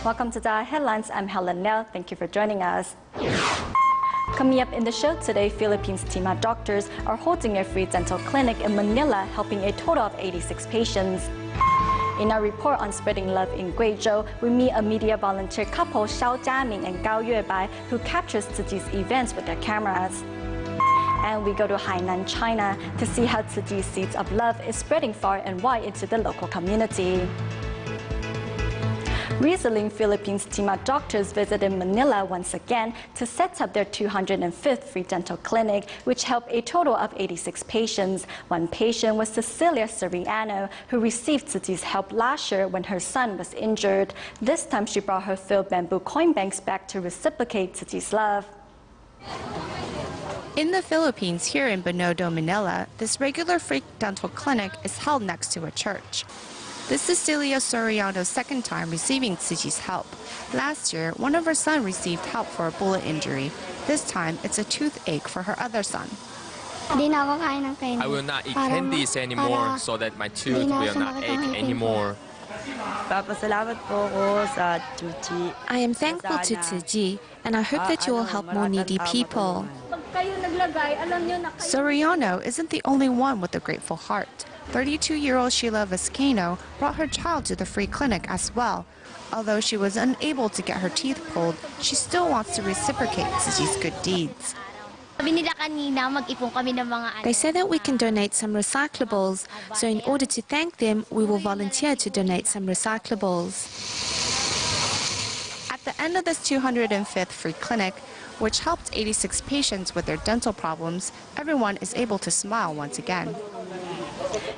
Welcome to DaAi Headlines. I'm Helen Liao. Thank you for joining us. Coming up in the show today, Philippines team of doctors are holding a free dental clinic in Manila, helping a total of 86 patients. In our report on spreading love in Guizhou, we meet a media volunteer couple, Xiao Jiaming and Gao Yuebai, who captures Tzu Chi's events with their cameras. And we go to Hainan, China, to see how Tzu Chi's seeds of love is spreading far and wide into the local community. Recently, Philippines team of doctors visited Manila once again to set up their 205th free dental clinic, which helped a total of 86 patients. One patient was Cecilia Soriano, who received Tzu Chi's help last year when her son was injured. This time, she brought her filled bamboo coin banks back to reciprocate Tzu Chi's love. In the Philippines, here in Binondo, Manila, this regular free dental clinic is held next to a church. This is Cecilia Soriano's second time receiving Tzu Chi's help. Last year, one of her sons received help for a bullet injury. This time, it's a toothache for her other son. I will not eat candies anymore so that my tooth will not ache anymore. I am thankful to Tzu Chi, and I hope that you will help more needy people. Soriano isn't the only one with a grateful heart. 32-year-old Sheila Vizcaino brought her child to the free clinic as well. Although she was unable to get her teeth pulled, she still wants to reciprocate Tzu Chi's good deeds. They said that we can donate some recyclables, so in order to thank them, we will volunteer to donate some recyclables. At the end of this 205th free clinic, which helped 86 patients with their dental problems, everyone is able to smile once again.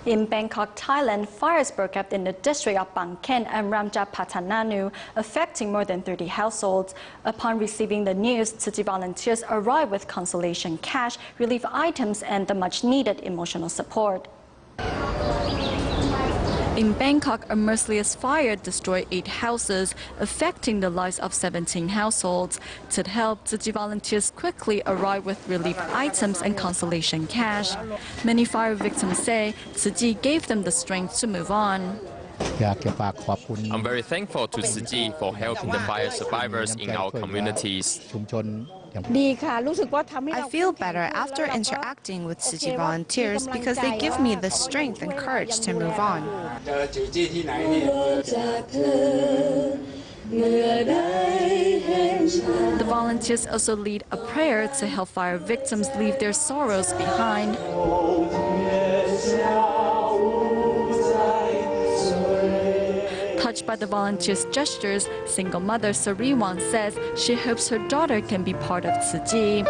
In Bangkok, Thailand, fires broke out in the district of Bang Khen and Ramjapatananu, affecting more than 30 households. Upon receiving the news, Tzu Chi volunteers arrived with consolation cash, relief items, and the much-needed emotional support. In Bangkok, a merciless fire destroyed 8 houses, affecting the lives of 17 households. To help, Tzu Chi volunteers quickly arrived with relief items and consolation cash. Many fire victims say Tzu Chi gave them the strength to move on. I'm very thankful to Tzu Chi for helping the fire survivors in our communities. I feel better after interacting with Tzu Chi volunteers because they give me the strength and courage to move on. The volunteers also lead a prayer to help fire victims leave their sorrows behind. Touched by the volunteers' gestures, single mother Sariwan says she hopes her daughter can be part of Tzu Chi.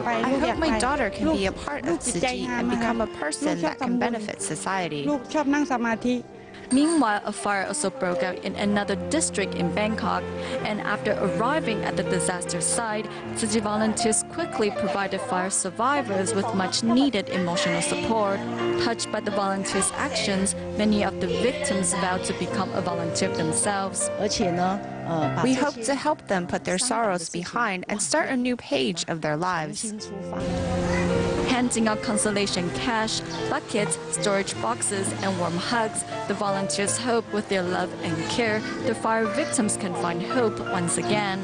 I hope my daughter can be a part of Tzu Chi and become a person that can benefit society. Meanwhile, a fire also broke out in another district in Bangkok, and after arriving at the disaster site, Tzu Chi volunteers quickly provided fire survivors with much-needed emotional support. Touched by the volunteers' actions, many of the victims vowed to become a volunteer themselves. We hope to help them put their sorrows behind and start a new page of their lives. Handing out consolation cash, buckets, storage boxes, and warm hugs, the volunteers hope with their love and care, the fire victims can find hope once again.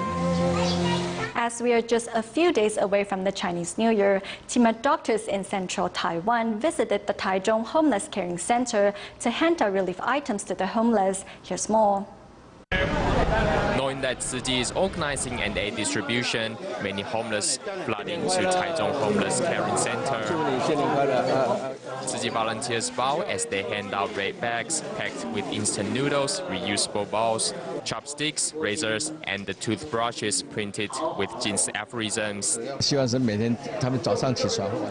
As we are just a few days away from the Chinese New Year, team of doctors in central Taiwan visited the Taichung Homeless Caring Center to hand out relief items to the homeless. Here's more. Knowing that Tzu Chi is organizing an aid distribution, many homeless flooding to Taichung Homeless Caring Center. Tzu Chi volunteers bow as they hand out red bags packed with instant noodles, reusable bowls, chopsticks, razors, and the toothbrushes printed with Jin's aphorisms.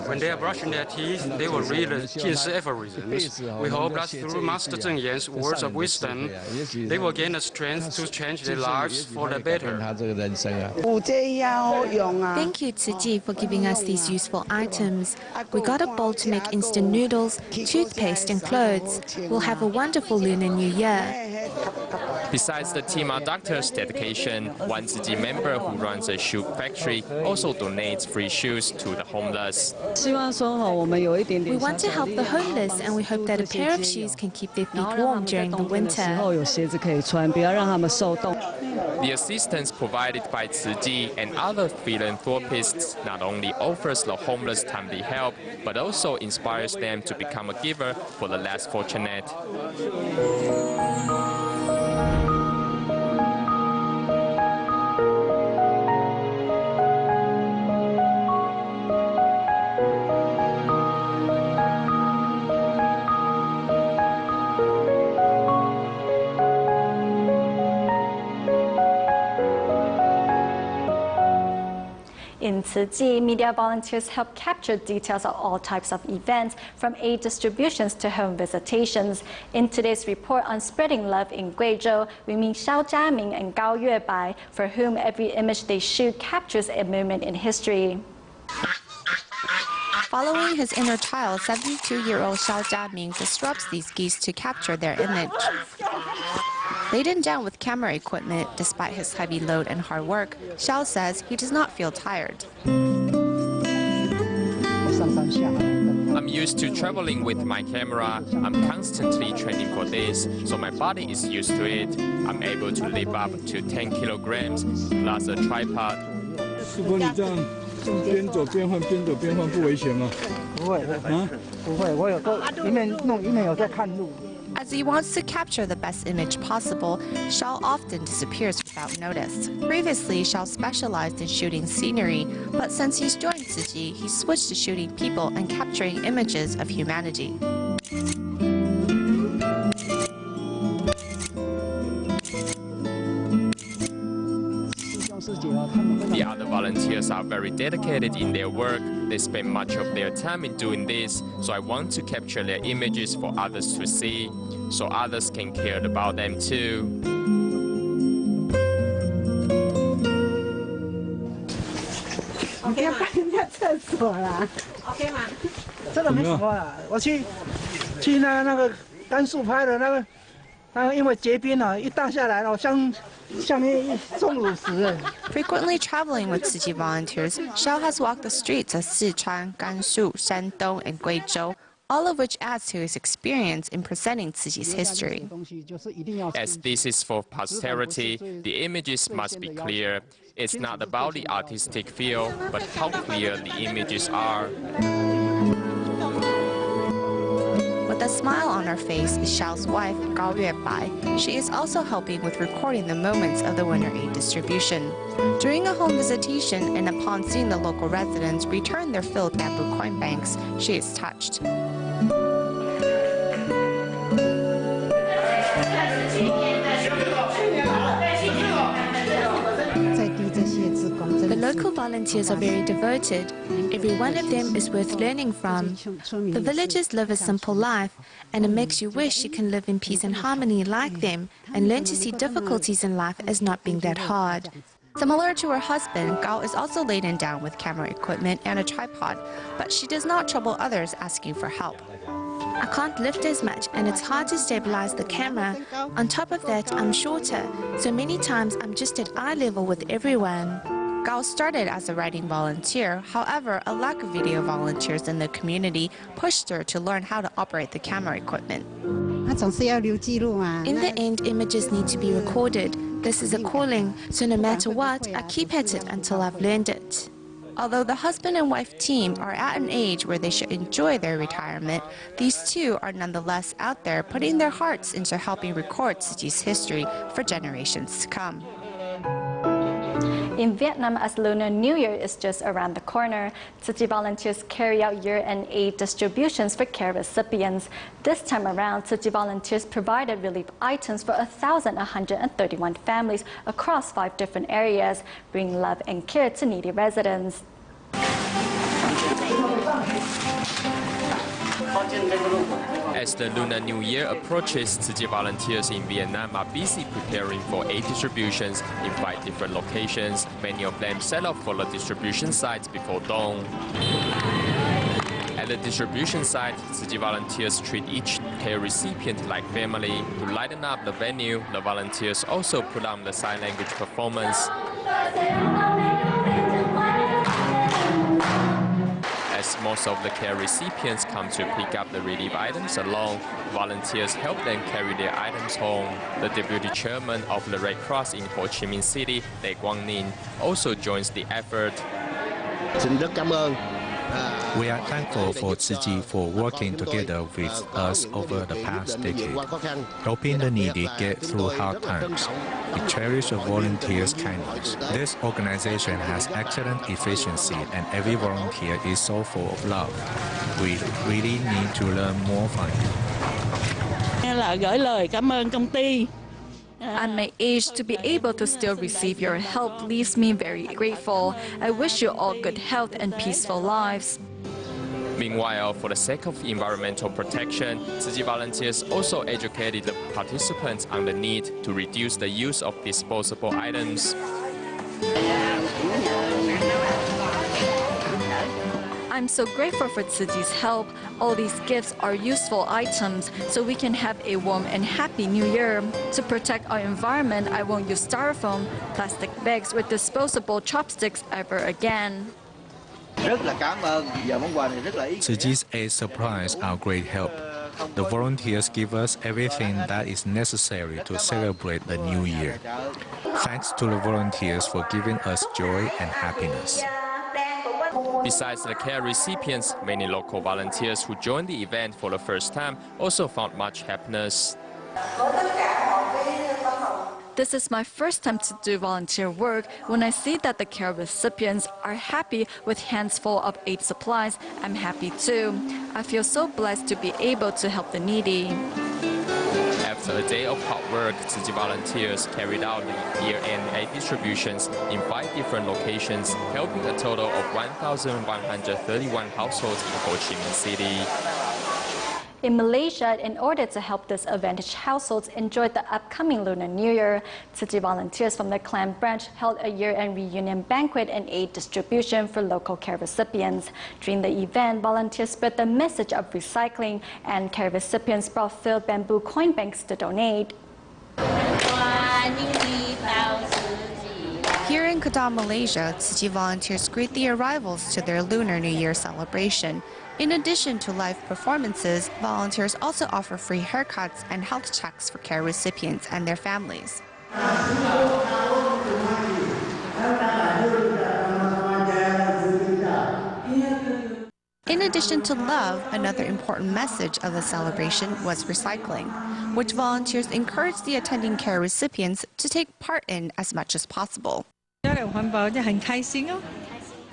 When they are brushing their teeth, they will read the Jin's aphorisms. We hope that through Master Zheng Yan's words of wisdom, they will gain the strength to change their lives for the better. Thank you, Tzu Chi, for giving us these useful items. We got a bowl to make instant noodles, toothpaste and clothes. We'll have a wonderful Lunar New Year. Besides the the Tima doctor's dedication, one Tzu Chi member who runs a shoe factory also donates free shoes to the homeless. We want to help the homeless, and we hope that a pair of shoes can keep their feet warm during the winter. The assistance provided by Tzu Chi and other philanthropists not only offers the homeless timely help, but also inspires them to become a giver for the less fortunate. In Tzu Chi, media volunteers help capture details of all types of events, from aid distributions to home visitations. In today's report on spreading love in Guizhou, we meet Xiao Jiaming and Gao Yuebai, for whom every image they shoot captures a moment in history. Following his inner child, 72-year-old Xiao Jiaming disrupts these geese to capture their image. Laden down with camera equipment, despite his heavy load and hard work, Xiao says he does not feel tired. I'm used to traveling with my camera. I'm constantly training for this, so my body is used to it. I'm able to lift up to 10 kilograms, plus a tripod. As he wants to capture the best image possible, Xiao often disappears without notice. Previously, Xiao specialized in shooting scenery, but since he's joined Tzu Chi, he switched to shooting people and capturing images of humanity. The other volunteers are very dedicated in their work. They spend much of their time in doing this, so I want to capture their images for others to see, so others can care about them too. Frequently traveling with Tzu Chi volunteers, Xiao has walked the streets of Sichuan, Gansu, Shandong, and Guizhou, all of which adds to his experience in presenting Tzu Chi's history. As this is for posterity, the images must be clear. It's not about the artistic feel, but how clear the images are. With a smile on her face is Xiao's wife, Gao Yuebai. She is also helping with recording the moments of the winter aid distribution. During a home visitation and upon seeing the local residents return their filled bamboo coin banks, she is touched. The local volunteers are very devoted. Every one of them is worth learning from. The villagers live a simple life, and it makes you wish you can live in peace and harmony like them and learn to see difficulties in life as not being that hard. Similar to her husband, Gao is also laden down with camera equipment and a tripod, but she does not trouble others asking for help. I can't lift as much, and it's hard to stabilize the camera. On top of that, I'm shorter, so many times I'm just at eye level with everyone. Gao started as a writing volunteer. However, a lack of video volunteers in the community pushed her to learn how to operate the camera equipment. In the end, images need to be recorded. This is a calling, so no matter what, I keep at it until I've learned it. Although the husband and wife team are at an age where they should enjoy their retirement, these two are nonetheless out there putting their hearts into helping record Tzu Chi's history for generations to come. In Vietnam, as Lunar New Year is just around the corner, Tzu Chi volunteers carry out year-end aid distributions for care recipients. This time around, Tzu Chi volunteers provided relief items for 1,131 families across 5 different areas, bringing love and care to needy residents. As the Lunar New Year approaches, Tzu Chi volunteers in Vietnam are busy preparing for aid distributions in 5 different locations. Many of them set up for the distribution sites before dawn. At the distribution site, Tzu Chi volunteers treat each care recipient like family. To lighten up the venue, the volunteers also put on the sign language performance. As most of the care recipients come to pick up the relief items alone, volunteers help them carry their items home. The deputy chairman of the Red Cross in Ho Chi Minh City, Lê Quang Ninh, also joins the effort. Xin rất cảm ơn. We are thankful for Tzu Chi for working together with us over the past decade, helping the needy get through hard times. We cherish the volunteers' kindness. This organization has excellent efficiency and every volunteer is so full of love. We really need to learn more from you. Gửi lời cảm ơn công ty. At my age, to be able to still receive your help leaves me very grateful. I wish you all good health and peaceful lives. Meanwhile, for the sake of environmental protection, Tzu Chi volunteers also educated the participants on the need to reduce the use of disposable items. I'm so grateful for Tzu Chi's help. All these gifts are useful items, so we can have a warm and happy new year. To protect our environment, I won't use styrofoam, plastic bags, or disposable chopsticks ever again. Tzu Chi's aid supplies are great help. The volunteers give us everything that is necessary to celebrate the new year. Thanks to the volunteers for giving us joy and happiness. Besides the care recipients, many local volunteers who joined the event for the first time also found much happiness. This is my first time to do volunteer work. When I see that the care recipients are happy with hands full of aid supplies, I'm happy too. I feel so blessed to be able to help the needy. After a day of hard work, Tzu Chi volunteers carried out the year-end aid distributions in 5 different locations, helping a total of 1,131 households in Ho Chi Minh City. In Malaysia, in order to help disadvantaged households enjoy the upcoming Lunar New Year, Tzu Chi volunteers from the Klang branch held a year-end reunion banquet and aid distribution for local care recipients. During the event, volunteers spread the message of recycling, and care recipients brought filled bamboo coin banks to donate. Here in Kedah, Malaysia, Tzu Chi volunteers greet the arrivals to their Lunar New Year celebration. In addition to live performances, volunteers also offer free haircuts and health checks for care recipients and their families. In addition to love, another important message of the celebration was recycling, which volunteers encouraged the attending care recipients to take part in as much as possible.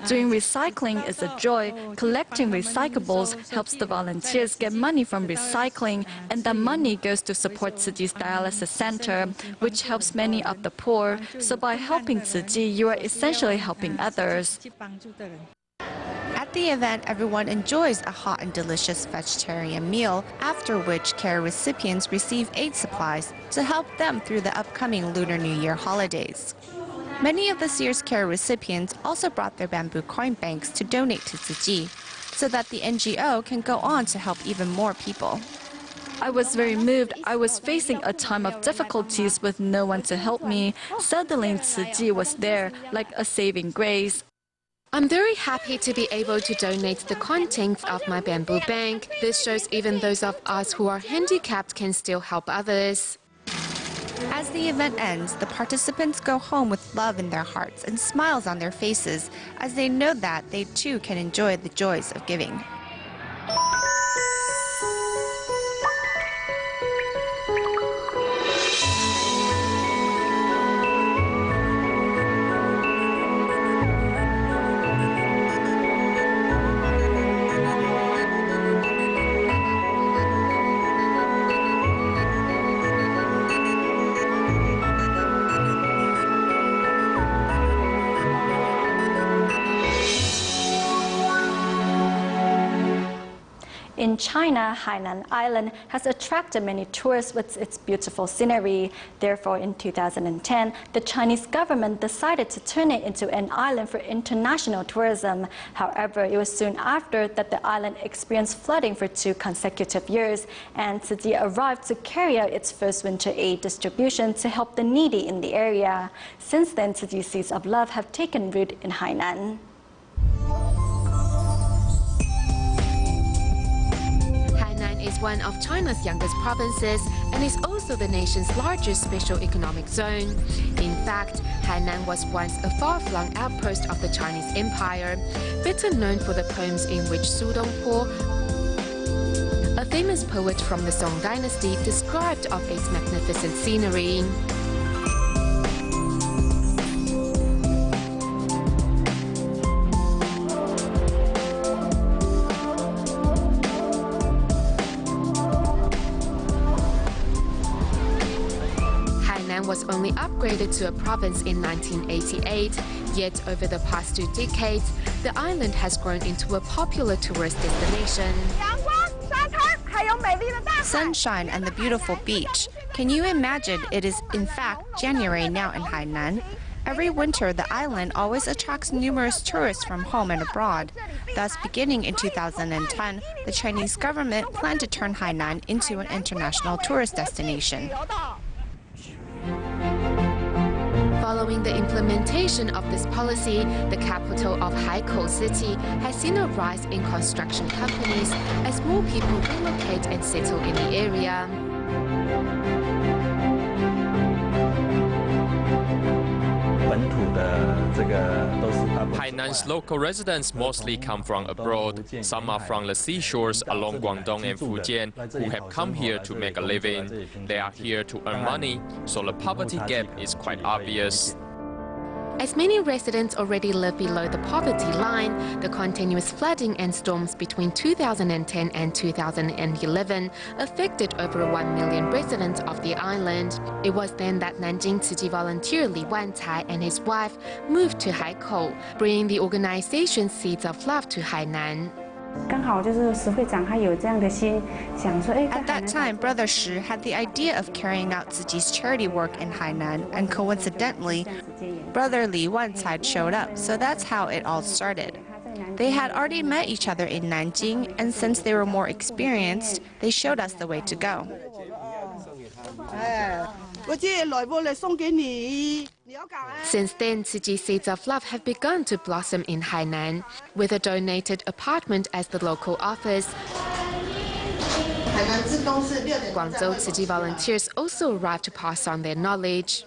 Doing recycling is a joy. Collecting recyclables helps the volunteers get money from recycling, and the money goes to support Tzu Chi's dialysis center, which helps many of the poor. So by helping Tzu Chi, you are essentially helping others. At the event, everyone enjoys a hot and delicious vegetarian meal, after which care recipients receive aid supplies to help them through the upcoming Lunar New Year holidays. Many of this year's care recipients also brought their bamboo coin banks to donate to Tzu Chi, so that the NGO can go on to help even more people. I was very moved. I was facing a time of difficulties with no one to help me. Suddenly, Tzu Chi was there, like a saving grace. I'm very happy to be able to donate the contents of my bamboo bank. This shows even those of us who are handicapped can still help others. As the event ends, the participants go home with love in their hearts and smiles on their faces as they know that they too can enjoy the joys of giving. In China, Hainan Island has attracted many tourists with its beautiful scenery. Therefore, in 2010, the Chinese government decided to turn it into an island for international tourism. However, it was soon after that the island experienced flooding for 2 consecutive years, and Tzu Chi arrived to carry out its first winter aid distribution to help the needy in the area. Since then, Tzu Chi Seeds of Love have taken root in Hainan. Hainan is one of China's youngest provinces and is also the nation's largest special economic zone. In fact, Hainan was once a far-flung outpost of the Chinese Empire, better known for the poems in which Su Dongpo, a famous poet from the Song dynasty, described of its magnificent scenery. Was only upgraded to a province in 1988, yet over the past 2 decades, the island has grown into a popular tourist destination. Sunshine and the beautiful beach. Can you imagine? It is in fact January now in Hainan. Every winter, the island always attracts numerous tourists from home and abroad. Thus, beginning in 2010, the Chinese government planned to turn Hainan into an international tourist destination. Following the implementation of this policy, the capital of Haikou City has seen a rise in construction companies as more people relocate and settle in the area. Hainan's local residents mostly come from abroad. Some are from the seashores along Guangdong and Fujian who have come here to make a living. They are here to earn money, so the poverty gap is quite obvious. As many residents already live below the poverty line, the continuous flooding and storms between 2010 and 2011 affected over 1 million residents of the island. It was then that Nanjing Tzu Chi volunteer Li Wancai and his wife moved to Haikou, bringing the organization Seeds of Love to Hainan. At that time, Brother Shi had the idea of carrying out Tzu Chi's charity work in Hainan, and coincidentally, Brother Li Wancai showed up, so that's how it all started. They had already met each other in Nanjing, and since they were more experienced, they showed us the way to go. Since then, Tzu Chi Seeds of Love have begun to blossom in Hainan, with a donated apartment as the local office. Guangzhou Tzu Chi volunteers also arrived to pass on their knowledge.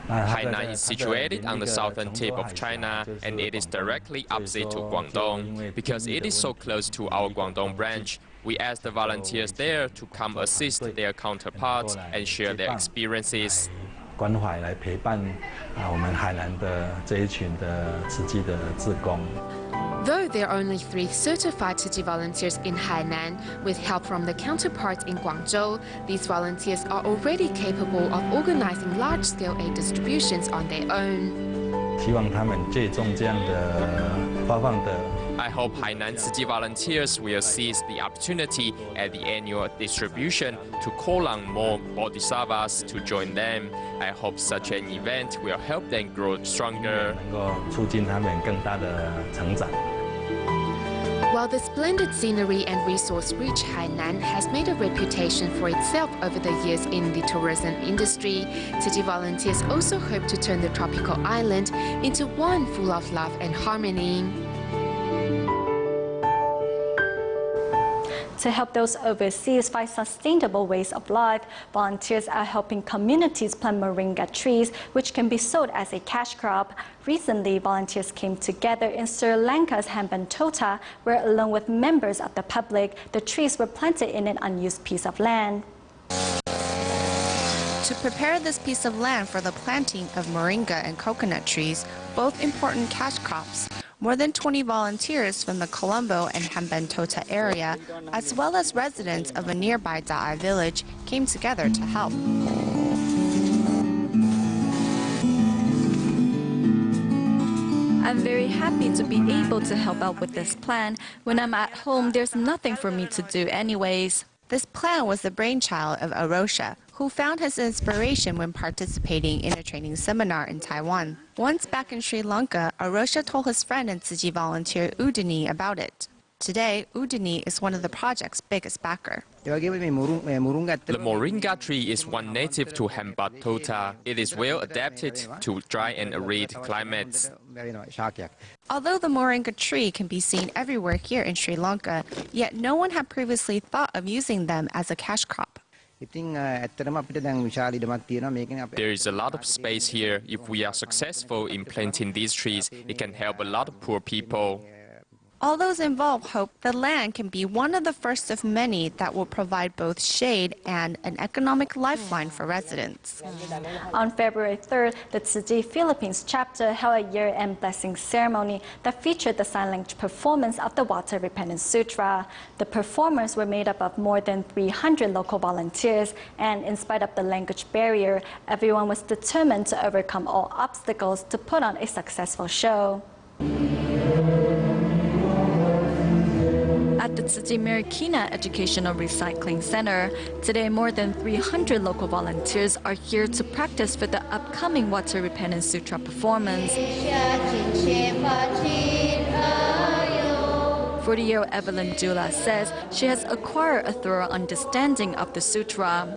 Hainan is situated on the southern tip of China, and it is directly opposite to Guangdong. Because it is so close to our Guangdong branch, we asked the volunteers there to come assist their counterparts and share their experiences. Though there are only 3 certified Tzu Chi volunteers in Hainan, with help from the counterparts in Guangzhou, these volunteers are already capable of organizing large-scale aid distributions on their own. I hope Hainan Tzu Chi volunteers will seize the opportunity at the annual distribution to call on more bodhisattvas to join them. I hope such an event will help them grow stronger. While the splendid scenery and resource-rich Hainan has made a reputation for itself over the years in the tourism industry, Tzu Chi volunteers also hope to turn the tropical island into one full of love and harmony. To help those overseas find sustainable ways of life, volunteers are helping communities plant moringa trees, which can be sold as a cash crop. Recently, volunteers came together in Sri Lanka's Hambantota, where along with members of the public, the trees were planted in an unused piece of land. To prepare this piece of land for the planting of moringa and coconut trees, both important cash crops, more than 20 volunteers from the Colombo and Hambantota area, as well as residents of a nearby DaAi village, came together to help. I'm very happy to be able to help out with this plan. When I'm at home, there's nothing for me to do anyways. This plan was the brainchild of Arosha, who found his inspiration when participating in a training seminar in Taiwan. Once back in Sri Lanka, Arosha told his friend and Tzu Chi volunteer Udini about it. Today, Udini is one of the project's biggest backer. The moringa tree is one native to Hambantota. It is well adapted to dry and arid climates. Although the moringa tree can be seen everywhere here in Sri Lanka, yet no one had previously thought of using them as a cash crop. There is a lot of space here. If we are successful in planting these trees, it can help a lot of poor people. All those involved hope the land can be one of the first of many that will provide both shade and an economic lifeline for residents. On February 3rd, the Tzu Chi Philippines chapter held a year-end blessing ceremony that featured the sign language performance of the Water Repentance Sutra. The performers were made up of more than 300 local volunteers, and in spite of the language barrier, everyone was determined to overcome all obstacles to put on a successful show. At the Tzu Chi Marikina Educational Recycling Center, today more than 300 local volunteers are here to practice for the upcoming Water Repentance Sutra performance. 40-year-old Evelyn Dula says she has acquired a thorough understanding of the sutra.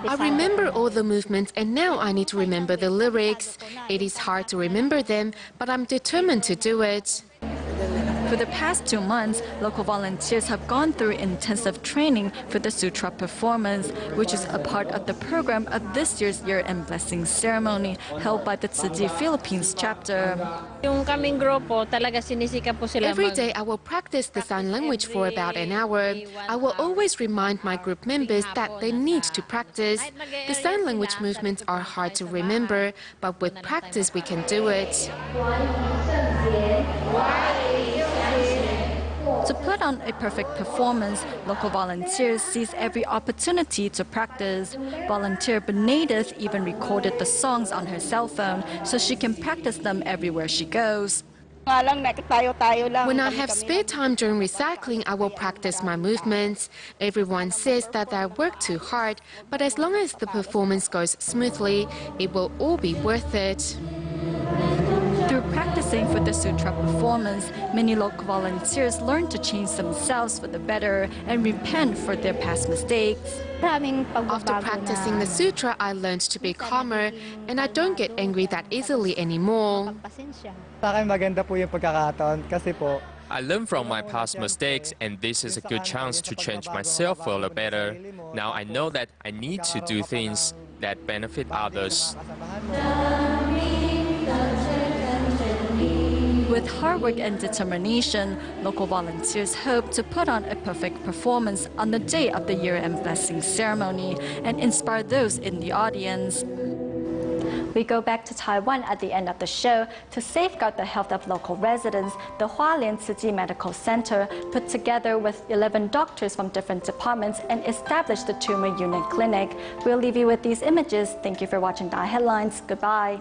I remember all the movements and now I need to remember the lyrics. It is hard to remember them, but I'm determined to do it. For the past 2 months, local volunteers have gone through intensive training for the sutra performance, which is a part of the program of this year's year-end blessing ceremony held by the Tzu Chi Philippines chapter. Every day I will practice the sign language for about an hour. I will always remind my group members that they need to practice. The sign language movements are hard to remember, but with practice we can do it. To put on a perfect performance, local volunteers seize every opportunity to practice. Volunteer Benedith even recorded the songs on her cell phone so she can practice them everywhere she goes. When I have spare time during recycling, I will practice my movements. Everyone says that I work too hard, but as long as the performance goes smoothly, it will all be worth it. Through practicing for the sutra performance, many local volunteers learn to change themselves for the better and repent for their past mistakes. After practicing the sutra, I learned to be calmer, and I don't get angry that easily anymore. I learned from my past mistakes, and this is a good chance to change myself for the better. Now I know that I need to do things that benefit others. With hard work and determination, local volunteers hope to put on a perfect performance on the day of the year-end blessing ceremony and inspire those in the audience. We go back to Taiwan at the end of the show. To safeguard the health of local residents, the Hualien Tzu Chi Medical Center put together with 11 doctors from different departments and established the Tumor Unit Clinic. We'll leave you with these images. Thank you for watching DaAi Headlines. Goodbye.